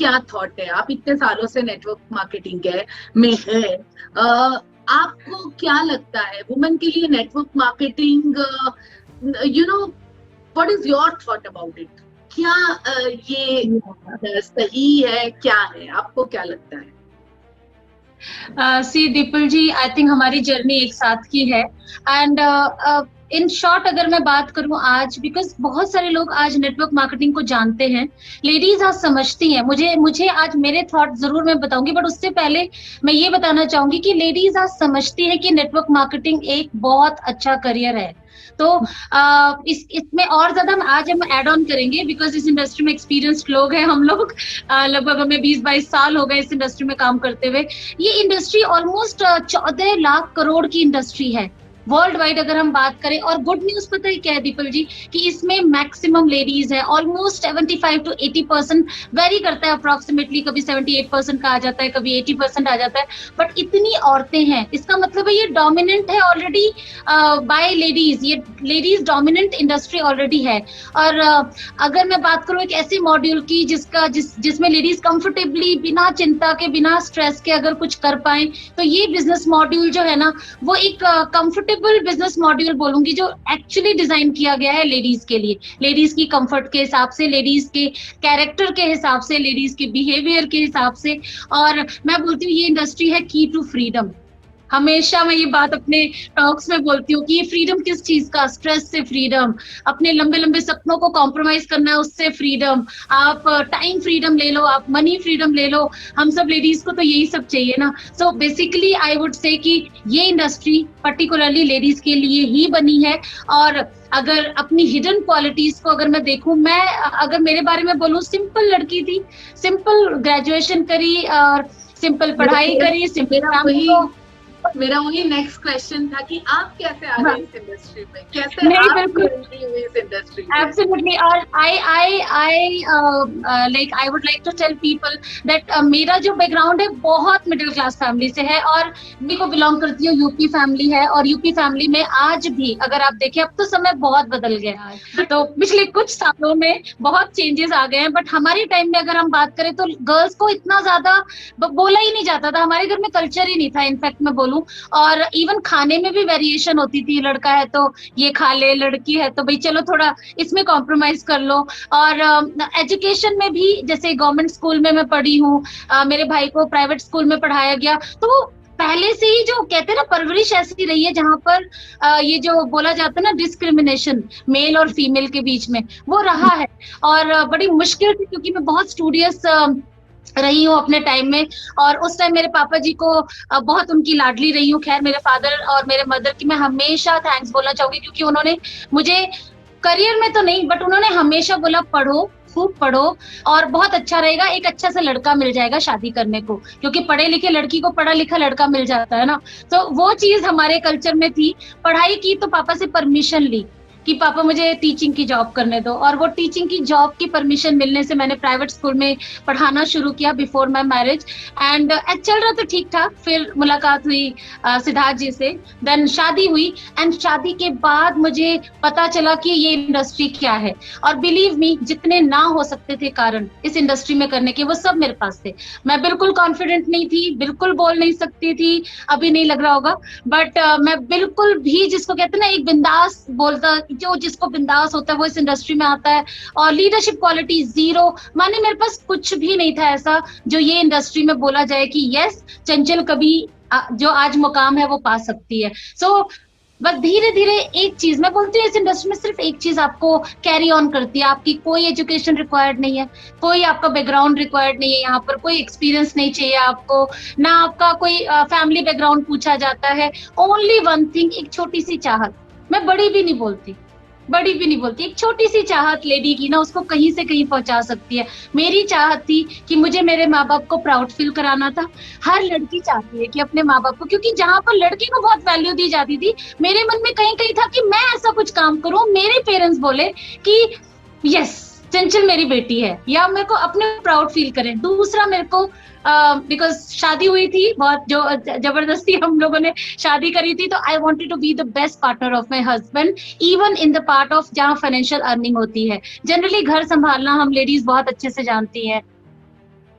क्या थॉट है? आप इतने सालों से नेटवर्क मार्केटिंग के में है, आपको क्या लगता है वुमेन के लिए network marketing, you know, what is your thought about it? क्या ये सही है, क्या है, आपको क्या लगता है? सी दीपल जी, आई थिंक हमारी जर्नी एक साथ की है। एंड इन शॉर्ट अगर मैं बात करूं आज, बिकॉज बहुत सारे लोग आज नेटवर्क मार्केटिंग को जानते हैं, लेडीज आज समझती हैं। मुझे मुझे आज मेरे थॉट जरूर मैं बताऊंगी, बट उससे पहले मैं ये बताना चाहूंगी कि लेडीज आज समझती है कि नेटवर्क मार्केटिंग एक बहुत अच्छा करियर है। तो इसमें और ज्यादा हम ऐड ऑन करेंगे, बिकॉज इस इंडस्ट्री में एक्सपीरियंस्ड लोग हैं हम लोग। लगभग हमें 20-22 साल हो गए इस इंडस्ट्री में काम करते हुए। ये इंडस्ट्री ऑलमोस्ट 14 लाख करोड़ की इंडस्ट्री है वर्ल्ड वाइड अगर हम बात करें। और गुड न्यूज पता है क्या है दीपल जी, कि इसमें मैक्सिमम लेडीज है, ऑलमोस्ट 75 to 80%, वेरी करता है अप्रोक्सीमेटली, कभी 78% का आ जाता है, कभी 80% आ जाता है, बट इतनी औरतें हैं, इसका मतलब है ये डोमिनेंट है ऑलरेडी बाय लेडीज। ये लेडीज डोमिनेंट इंडस्ट्री ऑलरेडी है। और अगर मैं बात करूं एक ऐसे मॉड्यूल की जिसमें लेडीज कंफर्टेबली, बिना चिंता के, बिना स्ट्रेस के अगर कुछ कर पाए, तो ये बिजनेस मॉड्यूल जो है ना, वो एक कंफर्टेबल बिजनेस मॉड्यूल बोलूंगी, जो एक्चुअली डिजाइन किया गया है लेडीज के लिए, लेडीज की कंफर्ट के हिसाब से, लेडीज के कैरेक्टर के हिसाब से, लेडीज के बिहेवियर के हिसाब से। और मैं बोलती हूँ ये इंडस्ट्री है की टू फ्रीडम। हमेशा मैं ये बात अपने टॉक्स में बोलती हूँ कि ये फ्रीडम किस चीज का, स्ट्रेस से फ्रीडम, अपने लंबे लंबे सपनों को कॉम्प्रोमाइज करना है उससे फ्रीडम, आप टाइम फ्रीडम ले लो, आप मनी फ्रीडम ले लो। हम सब लेडीज को तो यही सब चाहिए ना। So basically I would say कि ये इंडस्ट्री पर्टिकुलरली लेडीज के लिए ही बनी है। और अगर अपनी हिडन क्वालिटीज को अगर मैं देखूं, मैं अगर मेरे बारे में बोलूं, सिंपल लड़की थी, सिंपल ग्रेजुएशन करी और सिंपल पढ़ाई करी, सिंपल। मेरा वही नेक्स्ट क्वेश्चन था कि आप कैसे आ गए इस इंडस्ट्री में, कैसे नहीं, आप बिल्कुल हुई इस इंडस्ट्री में? एब्सोल्युटली। और I would like to tell people that मेरा जो बैकग्राउंड है बहुत मिडिल क्लास फैमिली से है, और मैं को बिलोंग करती हूँ यूपी फैमिली है। और यूपी फैमिली में आज भी अगर आप देखें, अब तो समय बहुत बदल गया है, तो पिछले कुछ सालों में बहुत चेंजेस आ गए हैं, बट हमारे टाइम में अगर हम बात करें तो गर्ल्स को इतना ज्यादा बोला ही नहीं जाता था, हमारे घर में कल्चर ही नहीं था, इनफैक्ट मैं बोलूं। और इवन खाने में भी वेरिएशन होती थी, लड़का है तो ये खा ले, लड़की है तो भाई चलो थोड़ा इसमें कॉम्प्रोमाइज कर लो। और एजुकेशन में भी, जैसे गवर्नमेंट स्कूल में मैं पढ़ी हूँ, मेरे भाई को प्राइवेट स्कूल में पढ़ाया गया, तो पहले से ही जो कहते हैं ना, परवरिश ऐसी रही है जहां पर ये जो बोला जाता है ना, डिस्क्रिमिनेशन मेल और फीमेल के बीच में, वो रहा है। और बड़ी मुश्किल थी, क्योंकि मैं बहुत स्टूडियस रही हूँ अपने टाइम में। और उस टाइम मेरे पापा जी को बहुत उनकी लाडली रही हूँ। खैर, मेरे फादर और मेरे मदर की मैं हमेशा थैंक्स बोलना चाहूंगी, क्योंकि उन्होंने मुझे करियर में तो नहीं, बट उन्होंने हमेशा बोला पढ़ो, खूब पढ़ो, और बहुत अच्छा रहेगा, एक अच्छा सा लड़का मिल जाएगा शादी करने को, क्योंकि पढ़े लिखे लड़की को पढ़ा लिखा लड़का मिल जाता है ना। तो वो चीज हमारे कल्चर में थी। पढ़ाई की तो पापा से परमिशन ली कि पापा मुझे टीचिंग की जॉब करने दो, और वो टीचिंग की जॉब की परमिशन मिलने से मैंने प्राइवेट स्कूल में पढ़ाना शुरू किया बिफोर माई मैरिज। एंड चल रहा तो ठीक ठाक, फिर मुलाकात हुई सिद्धार्थ जी से, देन शादी हुई। एंड शादी के बाद मुझे पता चला कि ये इंडस्ट्री क्या है, और बिलीव मी, जितने ना हो सकते थे कारण इस इंडस्ट्री में करने के, वो सब मेरे पास थे। मैं बिल्कुल कॉन्फिडेंट नहीं थी, बिल्कुल बोल नहीं सकती थी, अभी नहीं लग रहा होगा, बट मैं बिल्कुल भी, जिसको कहते हैं ना एक बिंदास बोलता, जो जिसको बिंदास होता है वो इस इंडस्ट्री में आता है। और लीडरशिप क्वालिटी जीरो, माने मेरे पास कुछ भी नहीं था ऐसा जो ये इंडस्ट्री में बोला जाए कि यस, चंचल कभी जो आज मुकाम है वो पा सकती है। सो बस धीरे धीरे एक चीज मैं बोलती हूँ, इस इंडस्ट्री में सिर्फ एक चीज आपको कैरी ऑन करती है, आपकी कोई एजुकेशन रिक्वायर्ड नहीं है, कोई आपका बैकग्राउंड रिक्वायर्ड नहीं है, यहाँ पर कोई एक्सपीरियंस नहीं चाहिए आपको, ना आपका कोई फैमिली बैकग्राउंड पूछा जाता है। ओनली वन थिंग, एक छोटी सी चाहत, मैं बड़ी भी नहीं बोलती, एक छोटी सी चाहत लेडी की ना, उसको कहीं से कहीं पहुंचा सकती है। मेरी चाहत थी कि मुझे मेरे माँ बाप को प्राउड फील कराना था। हर लड़की चाहती है कि अपने माँ बाप को, क्योंकि जहां पर लड़की को बहुत वैल्यू दी जाती थी, मेरे मन में कहीं कहीं था कि मैं ऐसा कुछ काम करूं, मेरे पेरेंट्स बोले कि यस, चंचल मेरी बेटी है, या मेरे को अपने प्राउड फील करें। दूसरा, मेरे को बिकॉज शादी हुई थी बहुत, जो जबरदस्ती हम लोगों ने शादी करी थी, तो I wanted to be the best partner of my husband, even in the part of जहाँ फाइनेंशियल अर्निंग होती है। जनरली घर संभालना हम लेडीज बहुत अच्छे से जानती हैं,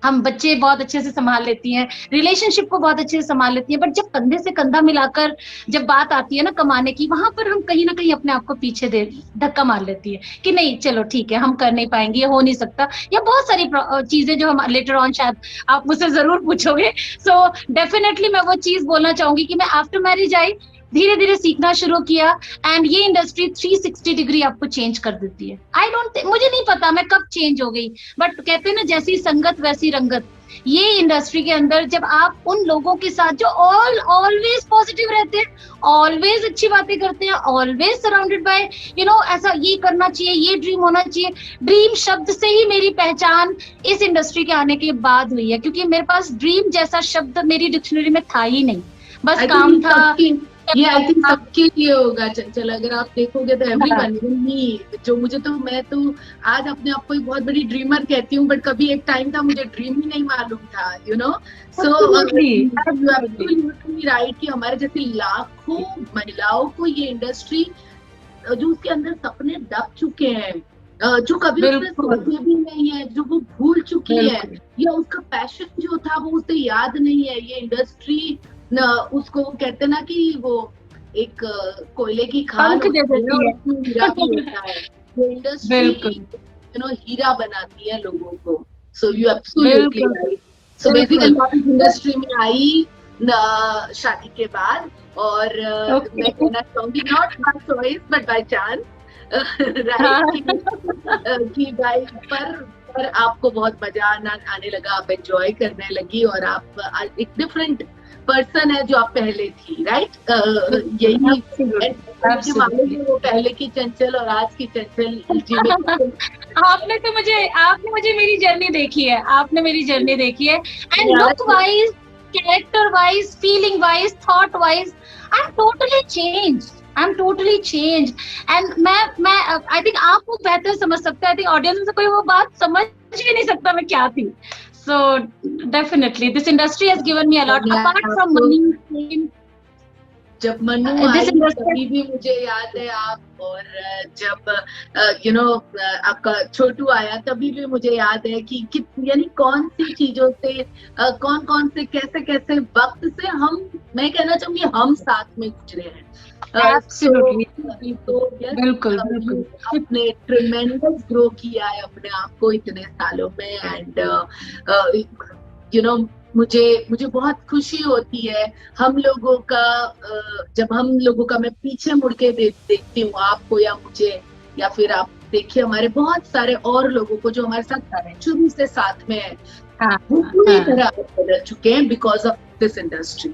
हम बच्चे बहुत अच्छे से संभाल लेती हैं, रिलेशनशिप को बहुत अच्छे से संभाल लेती हैं, बट जब कंधे से कंधा मिलाकर जब बात आती है ना कमाने की, वहां पर हम कहीं ना कहीं अपने आप को पीछे दे धक्का मार लेती है कि नहीं चलो ठीक है, हम कर नहीं पाएंगे, ये हो नहीं सकता, या बहुत सारी चीजें जो हम लेटर ऑन शायद आप मुझसे जरूर पूछोगे। सो डेफिनेटली मैं वो चीज बोलना चाहूंगी कि मैं आफ्टर मैरिज आई, धीरे धीरे सीखना शुरू किया, एंड ये इंडस्ट्री 360 डिग्री आपको चेंज कर देती है। आई डोंट, मुझे नहीं पता मैं कब चेंज हो गई, बट कहते हैं ना जैसी संगत वैसी रंगत। ये इंडस्ट्री के अंदर जब आप उन लोगों के साथ जो ऑलवेज पॉजिटिव रहते हैं, ऑलवेज अच्छी बातें करते हैं, ऑलवेज सराउंडेड बाय ऐसा ये करना चाहिए, ये ड्रीम होना चाहिए। ड्रीम शब्द से ही मेरी पहचान इस इंडस्ट्री के आने के बाद हुई है, क्योंकि मेरे पास ड्रीम जैसा शब्द मेरी डिक्शनरी में था ही नहीं, बस काम था। ये आई थिंक सबके लिए होगा चंचल, अगर आप देखोगे तो एवरीवन, जो मैं तो आज अपने आप को एक बहुत बड़ी ड्रीमर कहती हूँ, बट कभी एक टाइम था मुझे ड्रीम ही नहीं मालूम था, सो एब्सोल्युटली राइट कि हमारे जैसे लाखों महिलाओं को ये इंडस्ट्री जो उसके अंदर सपने दब चुके हैं, जो कभी उसने सोचे भी नहीं है, जो वो भूल चुकी है, या उसका पैशन जो था वो उसे याद नहीं है, ये इंडस्ट्री उसको कहते ना कि वो एक कोयले की खान हीरा भी होता है, ये इंडस्ट्री हीरा बनाती है लोगों को। So you absolutely right. So basically industry में आई शादी के बाद, और मैं कहना चाहूंगी not by choice but by chance, right, कि भाई पर आपको बहुत मजा आने लगा, आप एंजॉय करने लगी, और आप एक डिफरेंट पर्सन है जो आप पहले थी, राइट? यही मुझे मालूम है वो पहले की चंचल और आज की चंचल जी में आपने मुझे मेरी जर्नी देखी है, आपने मेरी जर्नी देखी है, and look wise, character wise, feeling wise, thought wise, I am totally change. And मैं आई थिंक आप वो बेहतर समझ सकते हैं, आई थिंक ऑडियंस में से कोई वो बात समझ भी नहीं सकता मैं क्या थी। So definitely this industry has given me a lot, apart from money, fame. जब मनु आई तभी भी मुझे याद है आप, और जब आपका छोटू आया तभी भी मुझे याद है कि यानी कौन सी चीजों से कौन से कैसे वक्त से मैं कहना चाहूंगी हम साथ में गुजरे हैं। बिल्कुल आपने ट्रेमेंडस ग्रो किया है अपने आप को इतने सालों में, एंड मुझे बहुत खुशी होती है हम लोगों का, जब हम लोगों का मैं पीछे मुड़ के देखती हूँ आपको या मुझे, या फिर आप देखिए हमारे बहुत सारे और लोगों को जो हमारे साथ शुरू से साथ में है, वो पूरी तरह बदल चुके हैं बिकॉज ऑफ दिस इंडस्ट्री।